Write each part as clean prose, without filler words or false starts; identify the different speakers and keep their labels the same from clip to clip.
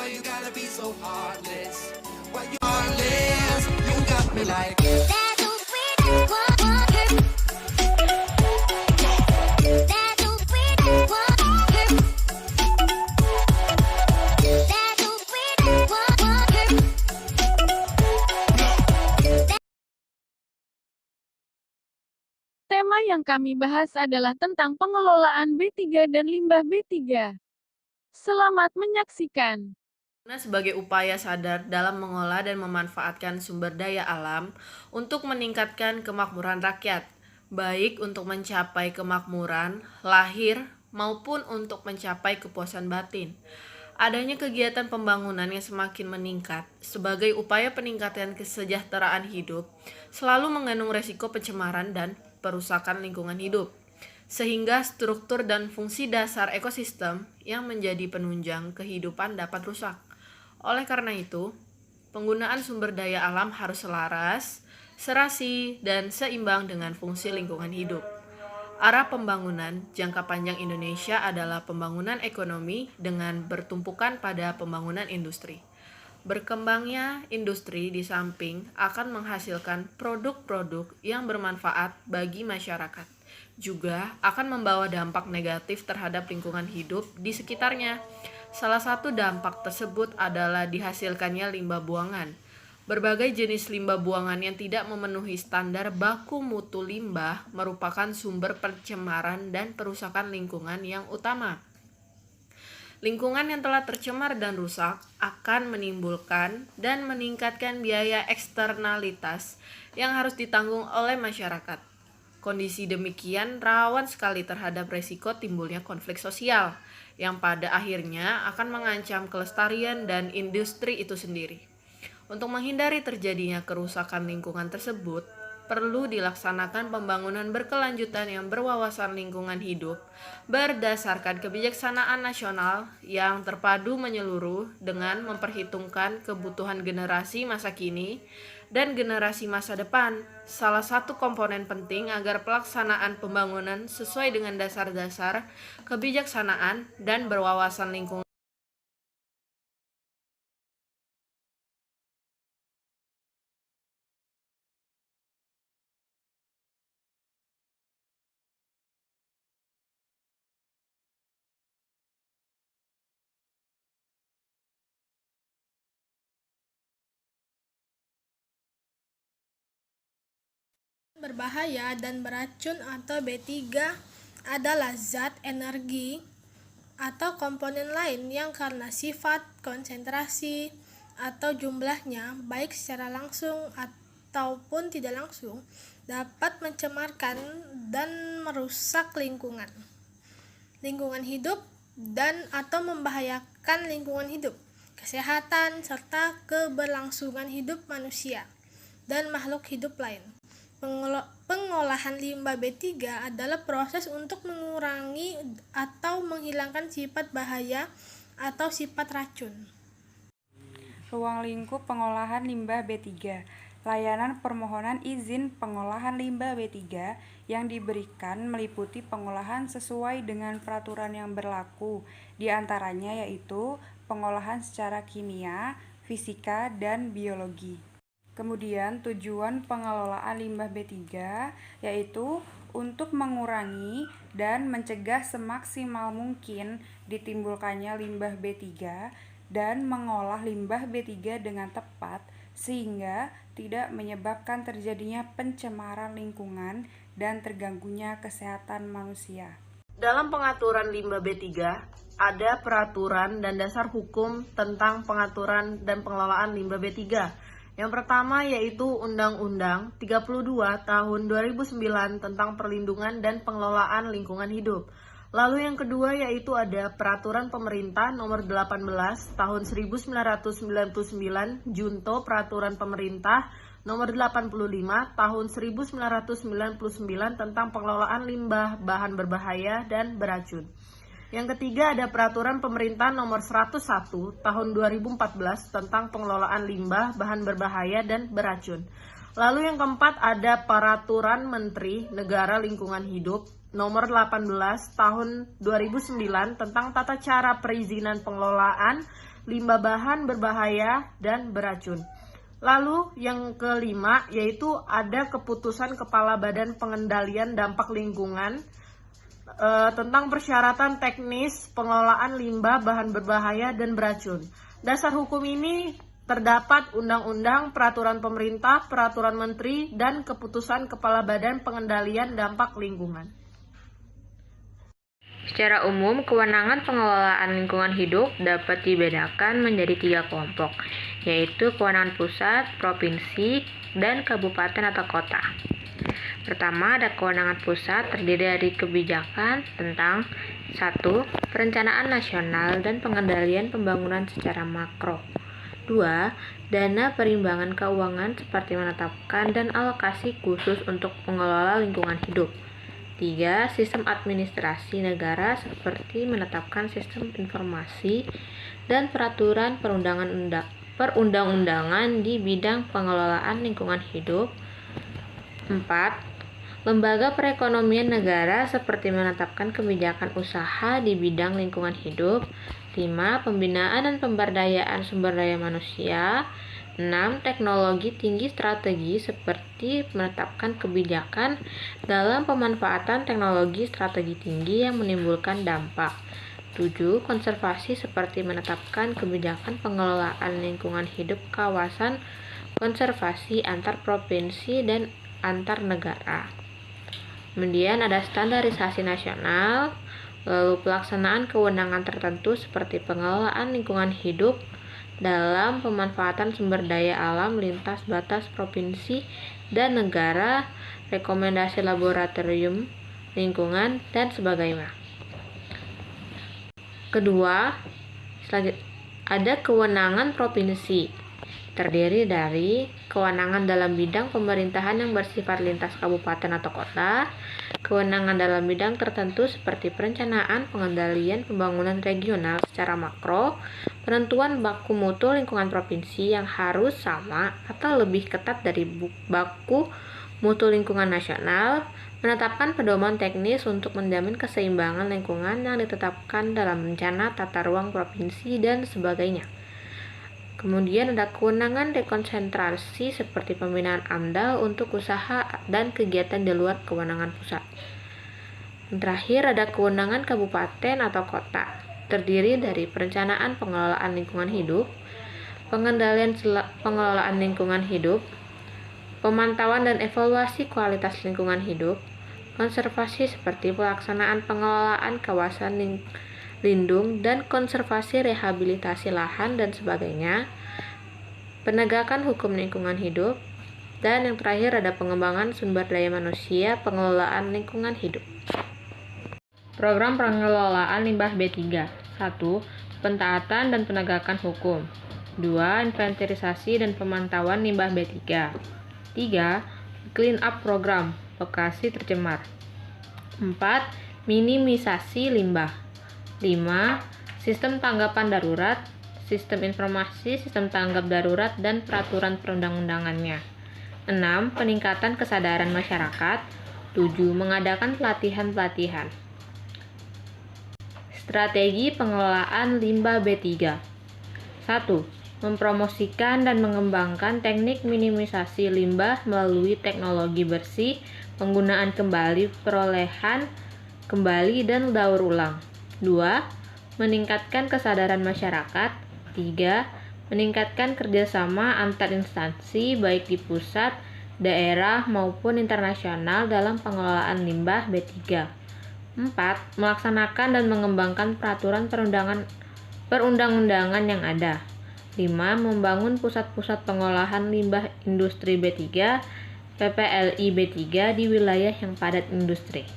Speaker 1: you gotta be so heartless? Why you heartless? You got me like.
Speaker 2: Tema yang kami bahas adalah tentang pengelolaan B3 dan limbah B3. Selamat menyaksikan.
Speaker 3: Sebagai upaya sadar dalam mengolah dan memanfaatkan sumber daya alam untuk meningkatkan kemakmuran rakyat, baik untuk mencapai kemakmuran lahir maupun untuk mencapai kepuasan batin. Adanya kegiatan pembangunan yang semakin meningkat sebagai upaya peningkatan kesejahteraan hidup selalu mengandung resiko pencemaran dan perusakan lingkungan hidup, sehingga struktur dan fungsi dasar ekosistem yang menjadi penunjang kehidupan dapat rusak. Oleh karena itu, penggunaan sumber daya alam harus selaras, serasi, dan seimbang dengan fungsi lingkungan hidup. Arah pembangunan jangka panjang Indonesia adalah pembangunan ekonomi dengan bertumpukan pada pembangunan industri. Berkembangnya industri di samping akan menghasilkan produk-produk yang bermanfaat bagi masyarakat, juga akan membawa dampak negatif terhadap lingkungan hidup di sekitarnya. Salah satu dampak tersebut adalah dihasilkannya limbah buangan. Berbagai jenis limbah buangan yang tidak memenuhi standar baku mutu limbah merupakan sumber pencemaran dan perusakan lingkungan yang utama. Lingkungan yang telah tercemar dan rusak akan menimbulkan dan meningkatkan biaya eksternalitas yang harus ditanggung oleh masyarakat. Kondisi demikian rawan sekali terhadap resiko timbulnya konflik sosial yang pada akhirnya akan mengancam kelestarian dan industri itu sendiri. Untuk menghindari terjadinya kerusakan lingkungan tersebut, perlu dilaksanakan pembangunan berkelanjutan yang berwawasan lingkungan hidup berdasarkan kebijaksanaan nasional yang terpadu menyeluruh dengan memperhitungkan kebutuhan generasi masa kini dan generasi masa depan. Salah satu komponen penting agar pelaksanaan pembangunan sesuai dengan dasar-dasar kebijaksanaan dan berwawasan lingkungan
Speaker 4: berbahaya dan beracun atau B3 adalah zat energi atau komponen lain yang karena sifat, konsentrasi, atau jumlahnya baik secara langsung ataupun tidak langsung dapat mencemarkan dan merusak lingkungan hidup dan atau membahayakan lingkungan hidup, kesehatan, serta keberlangsungan hidup manusia dan makhluk hidup lain. Pengolahan limbah B3 adalah proses untuk mengurangi atau menghilangkan sifat bahaya atau sifat racun.
Speaker 5: Ruang lingkup pengolahan limbah B3. Layanan permohonan izin pengolahan limbah B3 yang diberikan meliputi pengolahan sesuai dengan peraturan yang berlaku, di antaranya yaitu pengolahan secara kimia, fisika, dan biologi. Kemudian tujuan pengelolaan limbah B3 yaitu untuk mengurangi dan mencegah semaksimal mungkin ditimbulkannya limbah B3 dan mengolah limbah B3 dengan tepat sehingga tidak menyebabkan terjadinya pencemaran lingkungan dan terganggunya kesehatan manusia.
Speaker 3: Dalam pengaturan limbah B3, ada peraturan dan dasar hukum tentang pengaturan dan pengelolaan limbah B3. Yang pertama yaitu Undang-Undang 32 Tahun 2009 tentang Perlindungan dan Pengelolaan Lingkungan Hidup. Lalu yang kedua yaitu ada Peraturan Pemerintah Nomor 18 Tahun 1999 Junto Peraturan Pemerintah Nomor 85 Tahun 1999 tentang Pengelolaan Limbah Bahan Berbahaya dan Beracun. Yang ketiga ada Peraturan Pemerintah Nomor 101 Tahun 2014 tentang Pengelolaan Limbah Bahan Berbahaya dan Beracun. Lalu yang keempat ada Peraturan Menteri Negara Lingkungan Hidup nomor 18 tahun 2009 tentang tata cara perizinan pengelolaan limbah bahan berbahaya dan beracun. Lalu yang kelima yaitu ada keputusan Kepala Badan Pengendalian Dampak Lingkungan tentang persyaratan teknis pengelolaan limbah bahan berbahaya dan beracun. Dasar hukum ini terdapat undang-undang, peraturan pemerintah, peraturan menteri, dan keputusan Kepala Badan Pengendalian Dampak Lingkungan.
Speaker 6: Secara umum, kewenangan pengelolaan lingkungan hidup dapat dibedakan menjadi 3 kelompok, yaitu kewenangan pusat, provinsi, dan kabupaten atau kota. Pertama, ada kewenangan pusat terdiri dari kebijakan tentang 1. Perencanaan nasional dan pengendalian pembangunan secara makro. 2. Dana perimbangan keuangan seperti menetapkan dan alokasi khusus untuk pengelola lingkungan hidup. 3. Sistem administrasi negara seperti menetapkan sistem informasi dan peraturan perundang-undangan di bidang pengelolaan lingkungan hidup. 4. Lembaga perekonomian negara seperti menetapkan kebijakan usaha di bidang lingkungan hidup. 5. Pembinaan dan pemberdayaan sumber daya manusia. 6. Teknologi tinggi strategi seperti menetapkan kebijakan dalam pemanfaatan teknologi strategi tinggi yang menimbulkan dampak. 7. Konservasi seperti menetapkan kebijakan pengelolaan lingkungan hidup kawasan konservasi antar provinsi dan antar negara. Kemudian ada standarisasi nasional, lalu pelaksanaan kewenangan tertentu seperti pengelolaan lingkungan hidup dalam pemanfaatan sumber daya alam lintas batas provinsi dan negara, rekomendasi laboratorium lingkungan, dan sebagainya. Kedua, ada kewenangan provinsi, terdiri dari kewenangan dalam bidang pemerintahan yang bersifat lintas kabupaten atau kota, kewenangan dalam bidang tertentu seperti perencanaan, pengendalian, pembangunan regional secara makro, penentuan baku mutu lingkungan provinsi yang harus sama atau lebih ketat dari baku mutu lingkungan nasional, menetapkan pedoman teknis untuk menjamin keseimbangan lingkungan yang ditetapkan dalam rencana tata ruang provinsi, dan sebagainya. Kemudian ada kewenangan dekonsentrasi seperti pembinaan AMDAL untuk usaha dan kegiatan di luar kewenangan pusat. Yang terakhir ada kewenangan kabupaten atau kota, terdiri dari perencanaan pengelolaan lingkungan hidup, pengendalian pengelolaan lingkungan hidup, pemantauan dan evaluasi kualitas lingkungan hidup, konservasi seperti pelaksanaan pengelolaan kawasan lindung dan konservasi rehabilitasi lahan dan sebagainya, penegakan hukum lingkungan hidup, dan yang terakhir ada pengembangan sumber daya manusia pengelolaan lingkungan hidup. Program pengelolaan limbah B3. 1. Pentaatan dan penegakan hukum. 2. Inventarisasi dan pemantauan limbah B3. 3. Clean up program, lokasi tercemar. 4. Minimisasi limbah. 5. Sistem tanggapan darurat, sistem informasi, sistem tanggap darurat, dan peraturan perundang-undangannya. 6. Peningkatan kesadaran masyarakat. 7. Mengadakan pelatihan-pelatihan. Strategi pengelolaan limbah B3. 1. Mempromosikan dan mengembangkan teknik minimisasi limbah melalui teknologi bersih, penggunaan kembali, perolehan kembali, dan daur ulang. 2. Meningkatkan kesadaran masyarakat. 3. Meningkatkan kerjasama antar instansi baik di pusat, daerah, maupun internasional dalam pengelolaan limbah B3. 4. Melaksanakan dan mengembangkan peraturan perundang-undangan yang ada. 5. Membangun pusat-pusat pengolahan limbah industri B3, PPLI B3 di wilayah yang padat industri.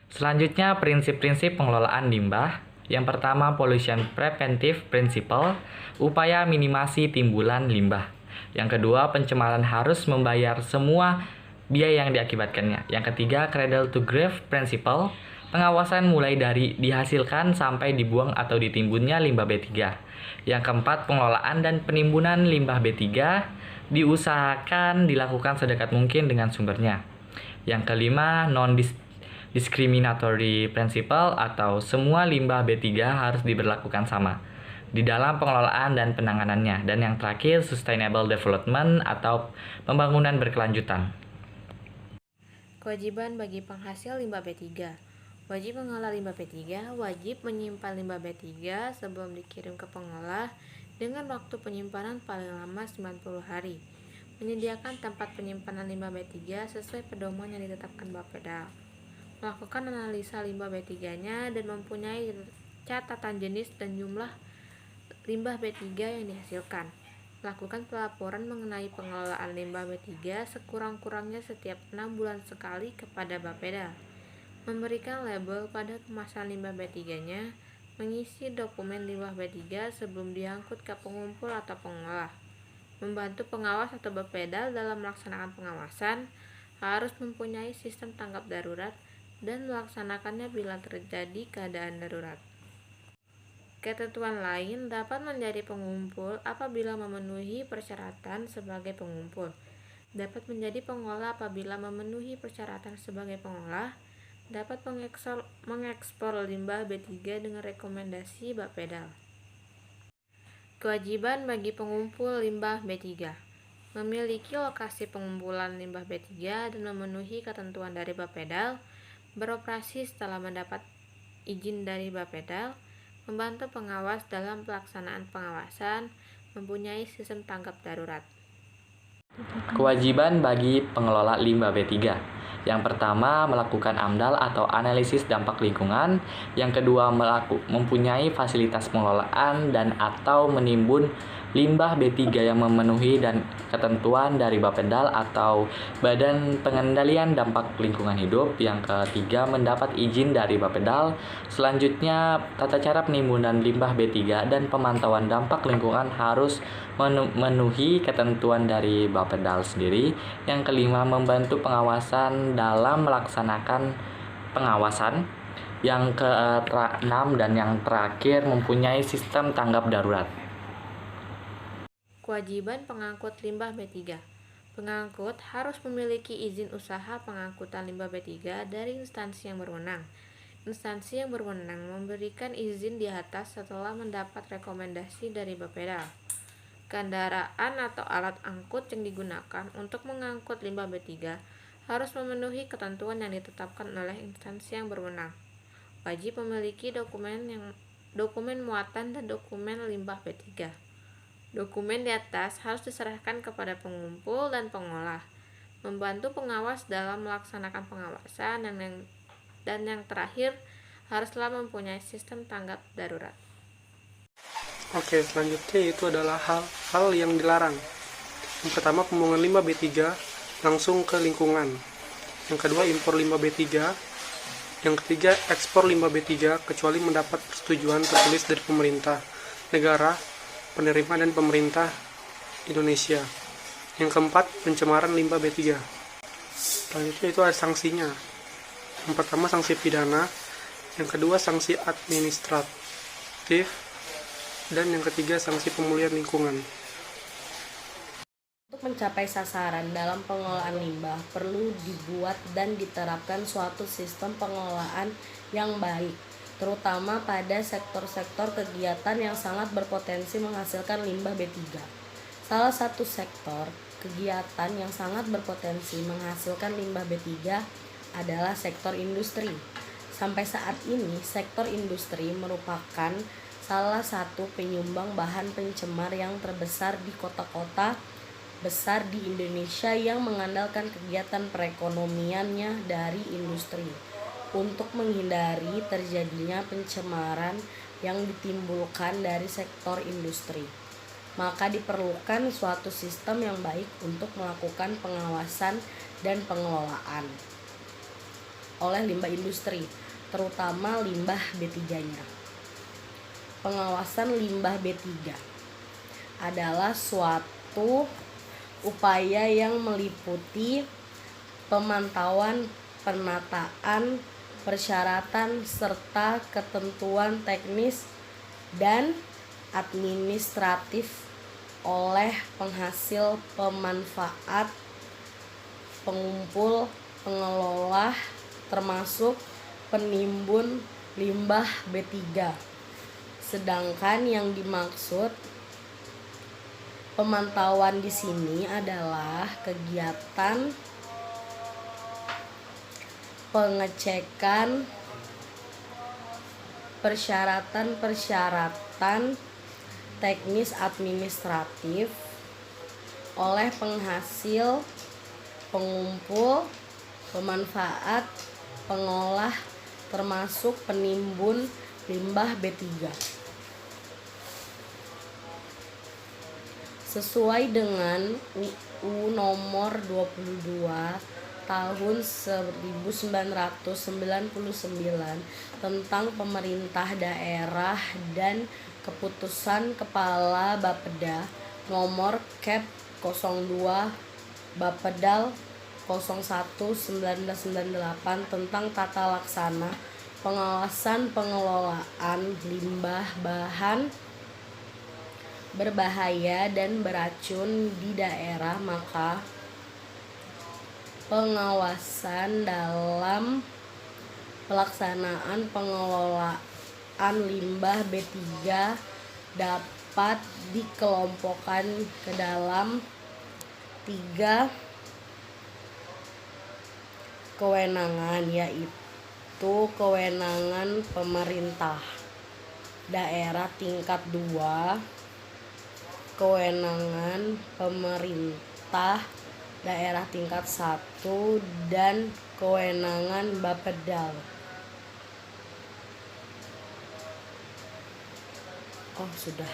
Speaker 7: Selanjutnya, prinsip-prinsip pengelolaan limbah. Yang pertama, pollution preventive principle, upaya minimasi timbulan limbah. Yang kedua, pencemaran harus membayar semua biaya yang diakibatkannya. Yang ketiga, cradle to grave principle, pengawasan mulai dari dihasilkan sampai dibuang atau ditimbunnya limbah B3. Yang keempat, pengelolaan dan penimbunan limbah B3 diusahakan dilakukan sedekat mungkin dengan sumbernya. Yang kelima, discriminatory principle atau semua limbah B3 harus diberlakukan sama di dalam pengelolaan dan penanganannya. Dan yang terakhir, sustainable development atau pembangunan berkelanjutan.
Speaker 3: Kewajiban bagi penghasil limbah B3. Wajib mengolah limbah B3, wajib menyimpan limbah B3 sebelum dikirim ke pengolah dengan waktu penyimpanan paling lama 90 hari. Menyediakan tempat penyimpanan limbah B3 sesuai pedoman yang ditetapkan Bapeda. Melakukan analisa limbah B3-nya dan mempunyai catatan jenis dan jumlah limbah B3 yang dihasilkan. Melakukan pelaporan mengenai pengelolaan limbah B3 sekurang-kurangnya setiap 6 bulan sekali kepada Bapeda. Memberikan label pada kemasan limbah B3-nya, mengisi dokumen limbah B3 sebelum diangkut ke pengumpul atau pengolah. Membantu pengawas atau Bapeda dalam melaksanakan pengawasan, harus mempunyai sistem tanggap darurat dan melaksanakannya bila terjadi keadaan darurat. Ketentuan lain dapat menjadi pengumpul apabila memenuhi persyaratan sebagai pengumpul, dapat menjadi pengolah apabila memenuhi persyaratan sebagai pengolah, dapat mengekspor limbah B3 dengan rekomendasi Bapeda. Kewajiban bagi pengumpul limbah B3. Memiliki lokasi pengumpulan limbah B3 dan memenuhi ketentuan dari Bapeda, beroperasi setelah mendapat izin dari Bapeda, membantu pengawas dalam pelaksanaan pengawasan, mempunyai sistem tanggap darurat.
Speaker 7: Kewajiban bagi pengelola limbah B3. Yang pertama, melakukan AMDAL atau analisis dampak lingkungan. Yang kedua, mempunyai fasilitas pengelolaan dan atau menimbun limbah B3 yang memenuhi dan ketentuan dari Bapedal atau Badan Pengendalian Dampak Lingkungan Hidup. Yang ketiga, mendapat izin dari Bapedal. Selanjutnya, tata cara penimbunan limbah B3 dan pemantauan dampak lingkungan harus memenuhi ketentuan dari Bapedal sendiri. Yang kelima, membantu pengawasan dalam melaksanakan pengawasan. Yang keenam dan yang terakhir, mempunyai sistem tanggap darurat.
Speaker 3: Kewajiban pengangkut limbah B3. Pengangkut harus memiliki izin usaha pengangkutan limbah B3 dari instansi yang berwenang. Instansi yang berwenang memberikan izin di atas setelah mendapat rekomendasi dari Bapeda. Kendaraan atau alat angkut yang digunakan untuk mengangkut limbah B3 harus memenuhi ketentuan yang ditetapkan oleh instansi yang berwenang. Wajib memiliki dokumen muatan dan dokumen limbah B3. Dokumen di atas harus diserahkan kepada pengumpul dan pengolah, membantu pengawas dalam melaksanakan pengawasan, dan yang terakhir haruslah mempunyai sistem tanggap darurat.
Speaker 8: Oke, selanjutnya itu adalah hal yang dilarang. Yang pertama, pembuangan limbah B3 langsung ke lingkungan. Yang kedua, impor limbah B3. Yang ketiga, ekspor limbah B3 kecuali mendapat persetujuan tertulis dari pemerintah negara penerima dan pemerintah Indonesia. Yang keempat, pencemaran limbah B3. Selanjutnya itu ada sanksinya. Yang pertama, sanksi pidana. Yang kedua, sanksi administratif. Dan yang ketiga, sanksi pemulihan lingkungan.
Speaker 9: Untuk mencapai sasaran dalam pengelolaan limbah, perlu dibuat dan diterapkan suatu sistem pengelolaan yang baik, terutama pada sektor-sektor kegiatan yang sangat berpotensi menghasilkan limbah B3. Salah satu sektor kegiatan yang sangat berpotensi menghasilkan limbah B3 adalah sektor industri. Sampai saat ini, sektor industri merupakan salah satu penyumbang bahan pencemar yang terbesar di kota-kota besar di Indonesia yang mengandalkan kegiatan perekonomiannya dari industri. Untuk menghindari terjadinya pencemaran yang ditimbulkan dari sektor industri, maka diperlukan suatu sistem yang baik untuk melakukan pengawasan dan pengelolaan oleh limbah industri, terutama limbah B3-nya. Pengawasan limbah B3 adalah suatu upaya yang meliputi pemantauan, penataan, persyaratan, serta ketentuan teknis dan administratif oleh penghasil, pemanfaat, pengumpul, pengelola, termasuk penimbun limbah B3. Sedangkan yang dimaksud pemantauan di sini adalah kegiatan pengecekan persyaratan-persyaratan teknis administratif oleh penghasil, pengumpul, pemanfaat, pengolah, termasuk penimbun limbah B3. Sesuai dengan UU nomor 22 tahun 1999 tentang pemerintah daerah dan keputusan Kepala Bapeda nomor Kep 02 Bapedal 01/1998 tentang tata laksana pengawasan pengelolaan limbah bahan berbahaya dan beracun di daerah, maka pengawasan dalam pelaksanaan pengelolaan limbah B3 dapat dikelompokkan ke dalam 3 kewenangan, yaitu kewenangan pemerintah daerah tingkat 2, kewenangan pemerintah daerah tingkat 1, dan kewenangan Bapedal. Oh, sudah.